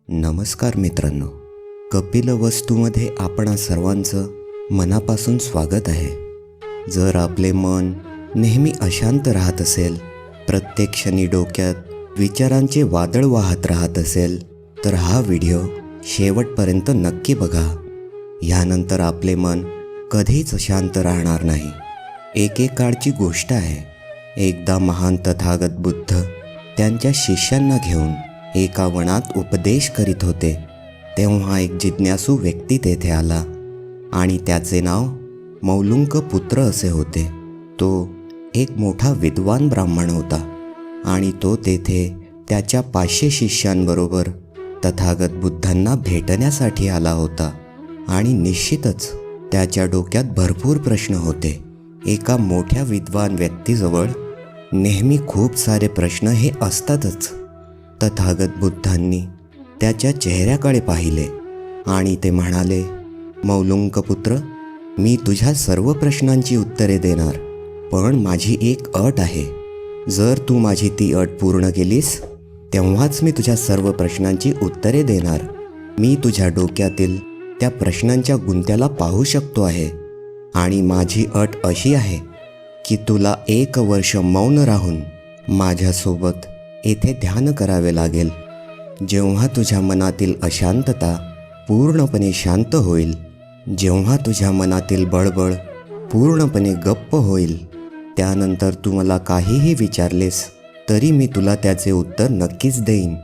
नमस्कार मित्रांनो, कपिलवस्तूमध्ये आपणा सर्वांचं मनापासून स्वागत आहे. जर आपले मन नेहमी अशांत राहत असेल, प्रत्येक क्षणी डोक्यात विचारांचे वादळ वाहत राहत असेल, तर हा व्हिडिओ शेवटपर्यंत नक्की बघा. यानंतर आपले मन कधीच शांत राहणार नाही. एकेकाळची गोष्ट आहे. एकदा महान तथागत बुद्ध त्यांच्या शिष्यांना घेऊन एका वनात उपदेश करीत होते. तेव्हा एक जिज्ञासू व्यक्ती तेथे आला आणि त्याचे नाव मौलुंक पुत्र असे होते. तो एक मोठा विद्वान ब्राह्मण होता आणि तो तेथे त्याच्या 500 शिष्यांबरोबर तथागत बुद्धांना भेटण्यासाठी आला होता. आणि निश्चितच त्याच्या डोक्यात भरपूर प्रश्न होते. एका मोठ्या विद्वान व्यक्तीजवळ नेहमी खूप सारे प्रश्न हे असतातच. तथागत बुद्धांनी त्याच्या चेहऱ्याकडे पाहिले आणि ते म्हणाले, मौलुंक पुत्र, मी तुझ्या सर्व प्रश्नांची उत्तरे देणार, पण माझी एक अट आहे. जर तू माझी ती अट पूर्ण केलीस तेव्हाच मी तुझ्या सर्व प्रश्नांची उत्तरे देणार. मी तुझ्या डोक्यातील त्या प्रश्नांच्या गुंत्याला पाहू शकतो आहे आणि माझी अट अशी आहे की तुला 1 वर्ष मौन राहून माझ्यासोबत येथे ध्यान करावे लागेल. जेव्हा तुझ्या मनातील अशांतता पूर्णपणे शांत होईल, जेव्हा तुझ्या मनातील बळबळ पूर्णपणे गप्प होईल, त्यानंतर तू मला काहीही विचारलेस तरी मी तुला त्याचे उत्तर नक्कीच देईन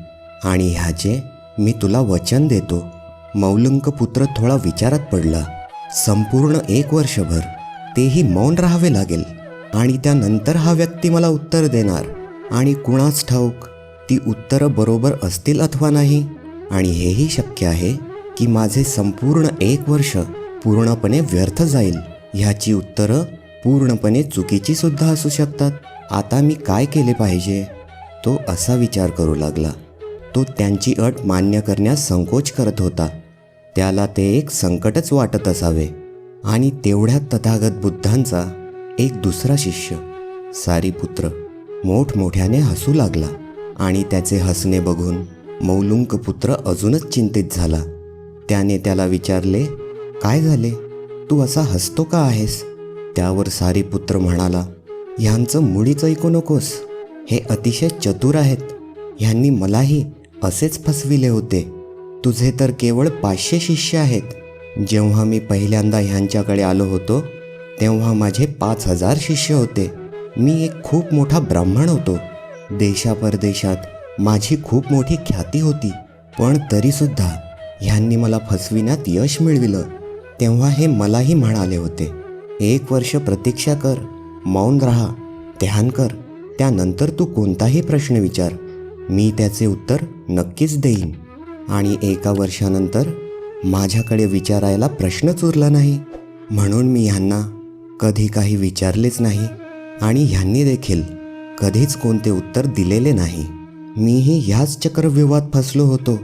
आणि ह्याचे मी तुला वचन देतो. मौलुंक पुत्र थोडा विचारात पडला. संपूर्ण 1 वर्षभर तेही मौन राहावे लागेल आणि त्यानंतर हा व्यक्ती मला उत्तर देणार आणि कुणास ठाऊक ती उत्तरं बरोबर असतील अथवा नाही. आणि हेही शक्य आहे की माझे संपूर्ण 1 वर्ष पूर्णपणे व्यर्थ जाईल. ह्याची उत्तरं पूर्णपणे चुकीची सुद्धा असू शकतात. आता मी काय केले पाहिजे? तो असा विचार करू लागला. तो त्यांची अट मान्य करण्यास संकोच करत होता. त्याला ते एक संकटच वाटत असावे. आणि तेवढ्यात तथागत बुद्धांचा एक दुसरा शिष्य सारीपुत्र मोठमोठ्याने हसू लागला आणि त्याचे हसणे बघून मौलुंक पुत्र अजूनच चिंतित झाला. त्याने त्याला विचारले, काय झाले? तू असा हसतो का आहेस? त्यावर सारीपुत्र म्हणाला, ह्यांचं मुळीच ऐकू नकोस. हे अतिशय चतुर आहेत. ह्यांनी मलाही असेच फसविले होते. तुझे तर केवळ 500 शिष्य आहेत. जेव्हा मी पहिल्यांदा ह्यांच्याकडे आलो होतो तेव्हा माझे 5000 शिष्य होते. मी एक खूप मोठा ब्राह्मण होतो. देशापरदेशात माझी खूप मोठी ख्याती होती. पण तरीसुद्धा ह्यांनी मला फसविण्यात यश मिळविलं. तेव्हा हे मलाही म्हणाले होते, 1 वर्ष प्रतीक्षा कर, मौन राहा, ध्यान कर, त्यानंतर तू कोणताही प्रश्न विचार, मी त्याचे उत्तर नक्कीच देईन. आणि 1 वर्षानंतर माझ्याकडे विचारायला प्रश्नच उरला नाही. म्हणून मी ह्यांना कधी काही विचारलेच नाही आणि ह्यांनी देखील कधीच कोणते उत्तर दिलेले नाही. मीही ह्याच चक्रव्यूहात फसलो होतो.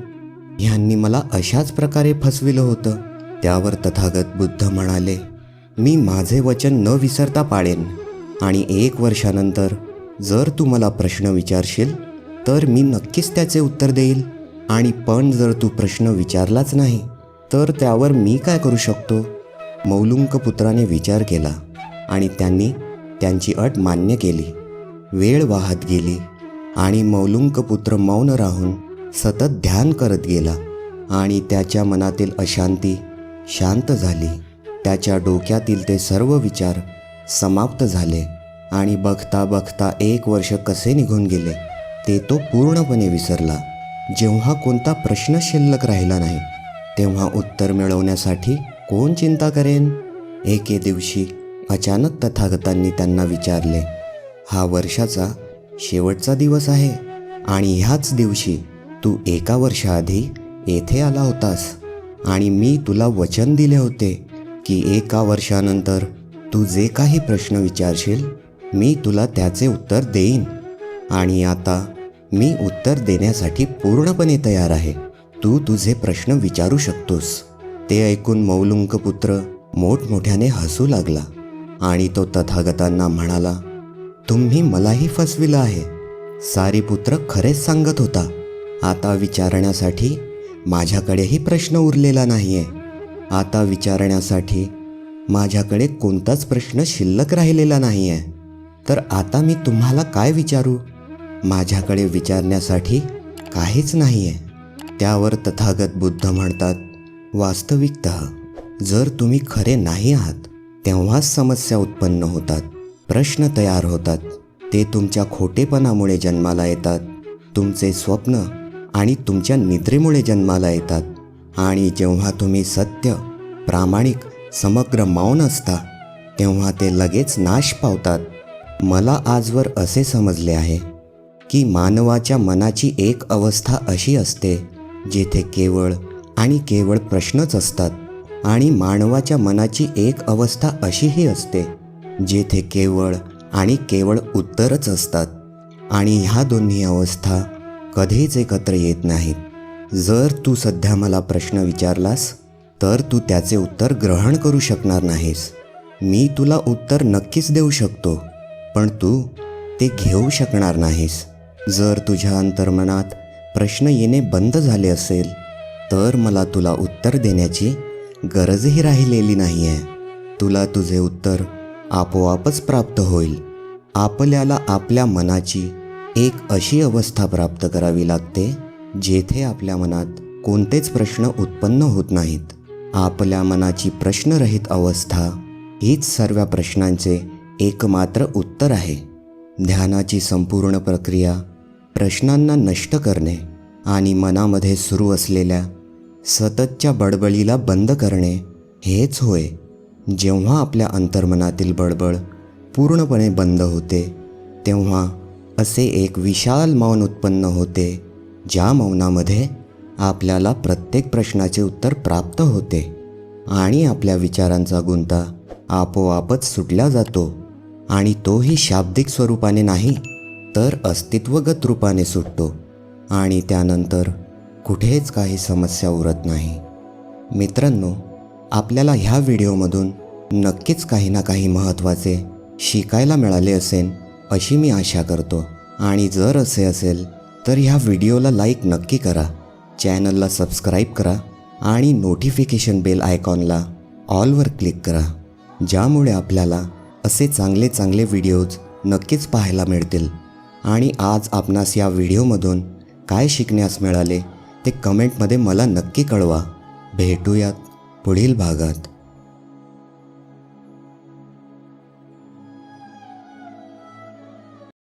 ह्यांनी मला अशाच प्रकारे फसविलं होतं. त्यावर तथागत बुद्ध म्हणाले, मी माझे वचन न विसरता पाळेन आणि 1 वर्षानंतर जर तू मला प्रश्न विचारशील तर मी नक्कीच त्याचे उत्तर देईल. आणि पण जर तू प्रश्न विचारलाच नाही तर त्यावर मी काय करू शकतो? मौलुंक पुत्राने विचार केला आणि त्यांनी त्यांची अट मान्य केली. वेळ वाहत गेली आणि मौलुंक पुत्र मौन राहून सतत ध्यान करत गेला आणि त्याच्या मनातील अशांती शांत झाली. त्याच्या डोक्यातील ते सर्व विचार समाप्त झाले आणि बघता बघता 1 वर्ष कसे निघून गेले ते तो पूर्णपणे विसरला. जेव्हा कोणता प्रश्न शिल्लक राहिला नाही तेव्हा उत्तर मिळवण्यासाठी कोण चिंता करेन? एके दिवशी अचानक तथागतांनी त्यांना विचारले, हा वर्षाचा शेवटचा दिवस आहे आणि ह्याच दिवशी तू 1 वर्षाआधी येथे आला होतास आणि मी तुला वचन दिले होते की 1 वर्षानंतर तू जे काही प्रश्न विचारशील मी तुला त्याचे उत्तर देईन. आणि आता मी उत्तर देण्यासाठी पूर्णपणे तयार आहे. तू तुझे प्रश्न विचारू शकतोस. ते ऐकून मौलुंक पुत्र मोठमोठ्याने हसू लागला आणि तो तथागतांना म्हणाला, तुम्ही मलाही फसविलं आहे. सारीपुत्र खरेच सांगत होता. आता विचारण्यासाठी माझ्याकडेही प्रश्न उरलेला नाही आहे. आता विचारण्यासाठी माझ्याकडे कोणताच प्रश्न शिल्लक राहिलेला नाही आहे. तर आता मी तुम्हाला काय विचारू? माझ्याकडे विचारण्यासाठी काहीच नाही आहे. त्यावर तथागत बुद्ध म्हणतात, वास्तविकतः जर तुम्ही खरे नाही आहात तेव्हाच समस्या उत्पन्न होतात, प्रश्न तयार होतात. ते तुमच्या खोटेपणामुळे जन्माला येतात, तुमचे स्वप्न आणि तुमच्या निद्रेमुळे जन्माला येतात. आणि जेव्हा तुम्ही सत्य, प्रामाणिक, समग्र मौन असता तेव्हा ते लगेच नाश पावतात. मला आजवर असे समजले आहे की मानवाच्या मनाची एक अवस्था अशी असते जेथे केवळ आणि केवळ प्रश्नच असतात, आणि मानवाच्या मनाची एक अवस्था अशीही असते जेथे केवळ आणि केवळ उत्तरच असतात. आणि ह्या दोन्ही अवस्था कधीच एकत्र येत नाहीत. जर तू सध्या मला प्रश्न विचारलास तर तू त्याचे उत्तर ग्रहण करू शकणार नाहीस. मी तुला उत्तर नक्कीच देऊ शकतो, पण तू ते घेऊ शकणार नाहीस. जर तुझ्या अंतर्मनात प्रश्न येणे बंद झाले असेल तर मला तुला उत्तर देण्याची गरजही राहिलेली नाही आहे. तुला तुझे उत्तर आपोआपच प्राप्त होईल. आपल्याला आपल्या मनाची एक अशी अवस्था प्राप्त करावी लागते जेथे आपल्या मनात कोणतेच प्रश्न उत्पन्न होत नाहीत. आपल्या मनाची प्रश्नरहित अवस्था हीच सर्व प्रश्नांचे एकमात्र उत्तर आहे. ध्यानाची संपूर्ण प्रक्रिया प्रश्नांना नष्ट करणे आणि मनामध्ये सुरू असलेल्या सततच्या बडबडीला बंद करणे हेच होय. जेव्हा आपल्या अंतर्मनातील बडबड पूर्णपणे बंद होते तेव्हा असे एक विशाल मौन उत्पन्न होते, ज्या मौनामध्ये आपल्याला प्रत्येक प्रश्नाचे उत्तर प्राप्त होते आणि आपल्या विचारांचा गुंता आपोआपच सुटला जातो. आणि तोही शाब्दिक स्वरूपाने नाही तर अस्तित्वगत रूपाने सुटतो, आणि त्यानंतर कुठेच काही समस्या उरत नाही. मित्रांनो, आपल्याला ह्या व्हिडिओमधून नक्कीच काही ना काही महत्त्वाचे शिकायला मिळाले असेल अशी मी आशा करतो. आणि जर असे असेल तर ह्या व्हिडिओला लाईक नक्की करा, चॅनलला सबस्क्राईब करा आणि नोटिफिकेशन बेल आयकॉनला ऑलवर क्लिक करा, ज्यामुळे आपल्याला असे चांगले चांगले व्हिडिओज नक्कीच पाहायला मिळतील. आणि आज आपणास या व्हिडिओमधून काय शिकण्यास मिळाले ते कमेंटमध्ये मला नक्की कळवा. भेटूयात पुढील भागात.